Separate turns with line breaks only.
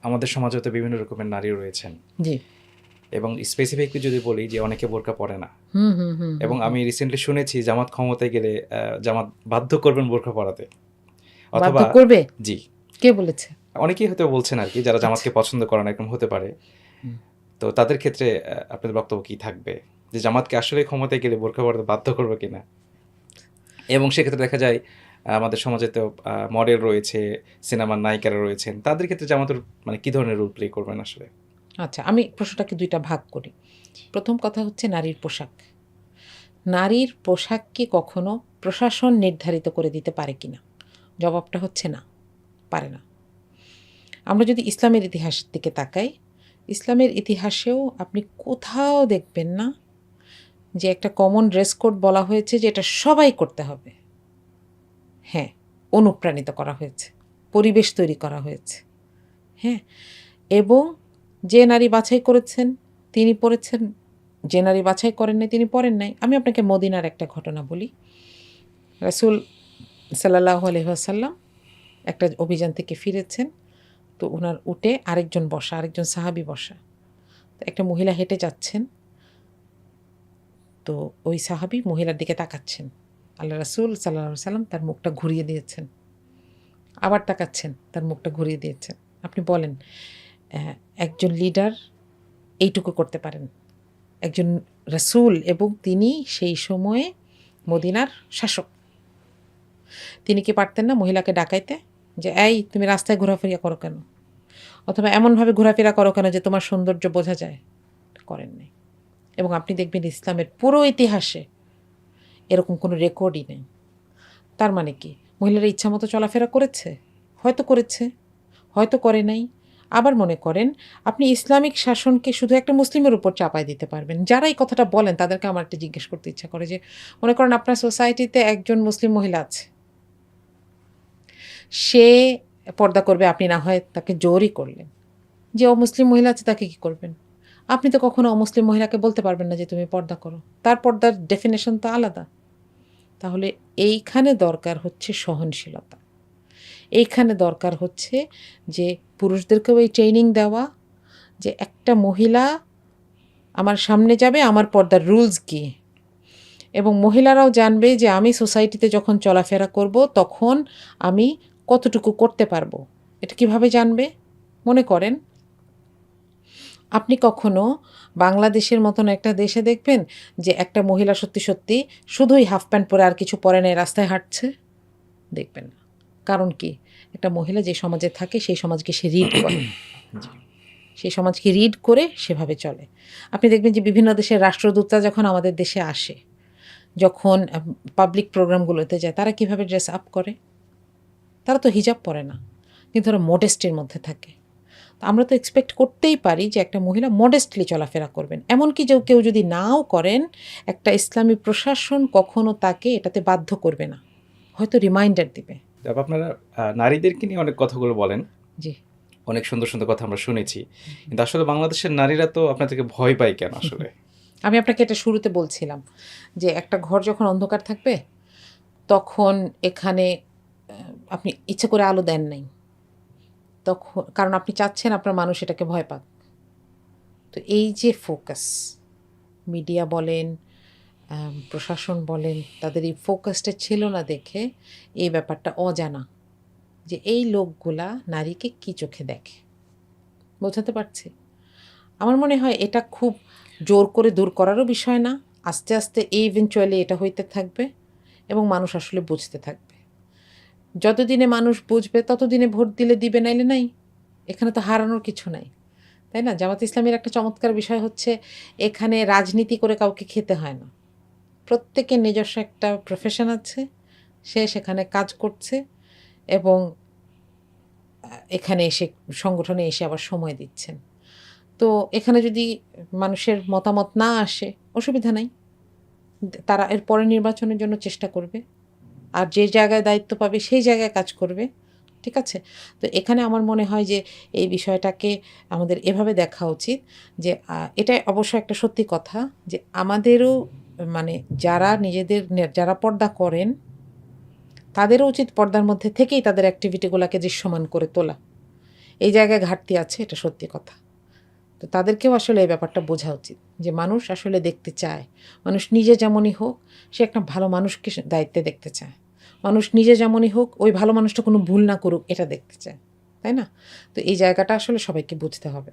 আমাদের সমাজে তো বিভিন্ন রকমের নারী রয়েছেন,
জি।
এবং স্পেসিফিকলি যদি বলি যে অনেকে বোরকা পরে না।
হুম হুম হুম
এবং আমি রিসেন্টলি শুনেছি জামাত ক্ষমতায় গেলে জামাত বাধ্য করবেন বোরকা পরাতে,
বাধ্য
অথবা
করবে?
জি,
কে বলেছে?
অনেকেই হয়তো বলছেন আর কি, যারা
আচ্ছা।
জামাতকে পছন্দ করেন এরকম হতে পারে। তো তাদের ক্ষেত্রে আপনাদের বক্তব্য কি থাকবে, যে জামাতকে আসলে ক্ষমতায় গেলে বোরকা পরাতে বাধ্য করবে কিনা? এবং সেক্ষেত্রে দেখা যায় আমাদের সমাজে তো মডেল রয়েছে, সিনেমার নায়িকারা রয়েছেন, তাদের ক্ষেত্রে জামাতের মানে কি ধরনের রোল প্লে করবেন আসলে?
আচ্ছা, আমি প্রশ্নটাকে দুইটা ভাগ করি। প্রথম কথা হচ্ছে নারীর পোশাক। নারীর পোশাক কি কখনো প্রশাসন নির্ধারিত করে দিতে পারে কিনা? জবাবটা হচ্ছে না, পারে না। আমরা যদি ইসলামের ইতিহাসের দিকে তাকাই, ইসলামের ইতিহাসেও আপনি কোথাও দেখবেন না যে একটা কমন ড্রেস কোড বলা হয়েছে যে এটা সবাই করতে হবে। হ্যাঁ, অনুপ্রাণিত করা হয়েছে, পরিবেশ তৈরি করা হয়েছে। হ্যাঁ, এবং যে নারী বাছাই করেছেন তিনি পড়েছেন, যে নারী বাছাই করেন নাই তিনি পড়েন নাই। আমি আপনাকে মদিনার একটা ঘটনা বলি। রাসূল সাল্লাল্লাহু আলাইহি ওয়াসাল্লাম একটা অভিযান থেকে ফিরেছেন। তো উনার উটে আরেকজন বসা, আরেকজন সাহাবী বসা। তো একটা মহিলা হেঁটে যাচ্ছেন। তো ওই সাহাবী মহিলার দিকে তাকাচ্ছেন। আল্লাহ রাসূল সাল্লাল্লাহু আলাইহি ওয়াসাল্লাম তার মুখটা ঘুরিয়ে দিয়েছেন। আবার তাকাচ্ছেন, তার মুখটা ঘুরিয়ে দিয়েছেন। আপনি বলেন একজন লিডার এইটুকু করতে পারেন? একজন রাসূল, এবং তিনি সেই সময়ে মদিনার শাসক। তিনি কি পারতেন না মহিলাকে ডাকাইতে যে, "এই তুমি রাস্তায় ঘোরাফেরা করো কেন?" অথবা এমনভাবে ঘোরাফেরা করো কেন যে তোমার সৌন্দর্য বোঝা যায়? করেন নাই। এবং আপনি দেখবেন ইসলামের পুরো ইতিহাসে এরকম কোনো রেকর্ডই নেই। তার মানে কি? মহিলারা ইচ্ছামতো চলাফেরা করেছে? হয়তো করেছে, হয়তো করে নাই। আবার মনে করেন আপনি ইসলামিক শাসনকে শুধু একটা মুসলিমের উপর চাপায় দিতে পারবেন। যারা এই কথাটা বলেন তাদেরকে আমার একটা জিজ্ঞেস করতে ইচ্ছা করে যে, মনে করেন আপনার সোসাইটিতে একজন মুসলিম মহিলা আছে। সে পর্দা করবে, আপনি না হয় তাকে জোরই করলেন। যে অমুসলিম মহিলা আছে তাকে কি করবেন? আপনি তো কখনো অমুসলিম মহিলাকে বলতে পারবেন না যে তুমি পর্দা করো। তার পর্দার ডেফিনিশন তো আলাদা। তাহলে এইখানে দরকার হচ্ছে সহনশীলতা। এইখানে দরকার হচ্ছে যে পুরুষদেরকেও এই ট্রেনিং দেওয়া যে একটা মহিলা আমার সামনে যাবে, আমার পর্দার রুলস কী, এবং মহিলারাও জানবে যে আমি সোসাইটিতে যখন চলাফেরা করব তখন আমি কতটুকু করতে পারবো। এটা কিভাবে জানবে? মনে করেন আপনি কখনো বাংলাদেশের মতন একটা দেশে দেখবেন যে একটা মহিলা সত্যি সত্যি শুধুই হাফ প্যান্ট পরে আর কিছু পরে নাই রাস্তায় হাঁটছে? দেখবেন না। কারণ কি? একটা মহিলা যে সমাজে থাকে সেই সমাজকে সে রিড করে। সেই সমাজকে রিড করে সেভাবে চলে। আপনি দেখবেন যে বিভিন্ন দেশের রাষ্ট্রদূতরা যখন আমাদের দেশে আসে, যখন পাবলিক প্রোগ্রামগুলোতে যায়, তারা কিভাবে ড্রেস আপ করে? তারা তো হিজাব পরে না, কিন্তু তারা মডেস্টির মধ্যে থাকে। তো আমরা তো এক্সপেক্ট করতেই পারি যে একটা মহিলা মডেস্টলি চলাফেরা করবেন। এমনকি কেউ যদি নাও করেন, একটা ইসলামী প্রশাসন কখনো তাকে এটাতে বাধ্য করবে না, হয়তো রিমাইন্ডার দিবে।
তারপর আপনারা নারীদেরকে নিয়ে অনেক কথাগুলো বলেন,
জি।
অনেক সুন্দর সুন্দর কথা আমরা শুনেছি, কিন্তু আসলে বাংলাদেশের নারীরা তো আপনাদেরকে ভয় পায় কেন আসলে?
আমি আপনাকে এটা শুরুতে বলছিলাম যে একটা ঘর যখন অন্ধকার থাকবে তখন এখানে আপনি ইচ্ছে করে আলো দেন নাই, তখন কারণ আপনি চাচ্ছেন আপনার মানুষ এটাকে ভয় পাক। তো এই যে ফোকাস, মিডিয়া বলেন, প্রশাসন বলেন, তাদের এই ফোকাসটা ছিল না দেখে এই ব্যাপারটা অজানা যে এই লোকগুলা নারীকে কী চোখে দেখে। বোঝাতে পারছি? আমার মনে হয় এটা খুব জোর করে দূর করারও বিষয় না। আস্তে আস্তে ইভেনচুয়ালি এটা হইতে থাকবে এবং মানুষ আসলে বুঝতে থাকবে। যতদিনে মানুষ বুঝবে ততদিনে ভোট দিলে দিবে, নাইলে নাই। এখানে তো হারানোর কিছু নাই, তাই না? জামাত ইসলামীর একটা চমৎকার বিষয় হচ্ছে এখানে রাজনীতি করে কাউকে খেতে হয় না। প্রত্যেকের নিজস্ব একটা প্রফেশন আছে, সে সেখানে কাজ করছে এবং এখানে এসে সংগঠনে এসে আবার সময় দিচ্ছেন। তো এখানে যদি মানুষের মতামত না আসে অসুবিধা নাই, তারা এর পরের নির্বাচনের জন্য চেষ্টা করবে, আর যে জায়গায় দায়িত্ব পাবে সেই জায়গায় কাজ করবে। ঠিক আছে? তো এখানে আমার মনে হয় যে এই বিষয়টাকে আমাদের এভাবে দেখা উচিত যে এটা অবশ্য একটা সত্যি কথা যে আমাদেরও মানে যারা যারা পর্দা করেন তাদেরও উচিত পর্দার মধ্যে থেকেই তাদের অ্যাক্টিভিটিগুলোকে দৃশ্যমান করে তোলা এই জায়গায় ঘাটতি আছে, এটা সত্যি কথা। তো তাদেরকেও আসলে এই ব্যাপারটা বোঝা উচিত যে মানুষ আসলে দেখতে চায়, মানুষ নিজে যেমনই হোক সে একটা ভালো মানুষকে দায়িত্বে দেখতে চায়, মানুষ নিজে যেমনই হোক ওই ভালো মানুষটা কোনো ভুল না করুক এটা দেখতে চায়, তাই না? তো এই জায়গাটা আসলে সবাইকে বুঝতে হবে।